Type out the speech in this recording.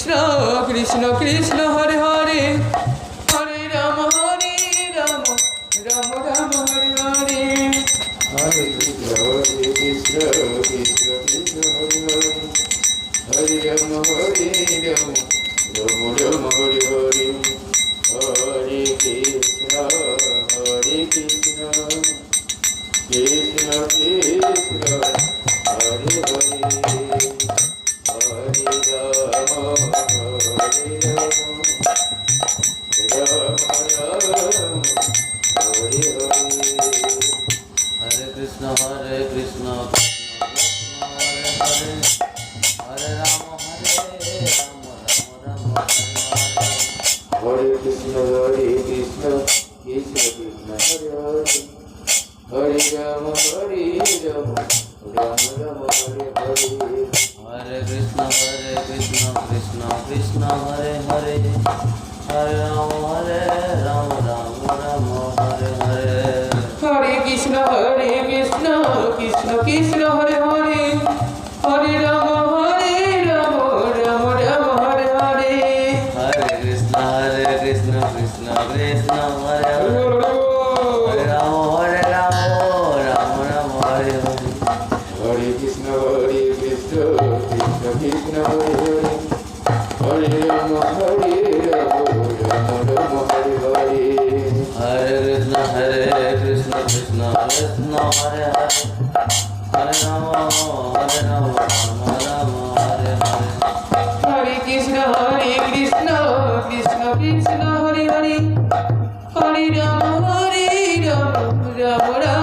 Krishna Krishna Krishna Hare Hare Hare Rama Rama Rama Hare Hare Hare Krishna Krishna Krishna Hare Hare Hare Rama Rama Rama Hare Hare Hare Krishna Krishna Krishna Hare Hare Hare Rama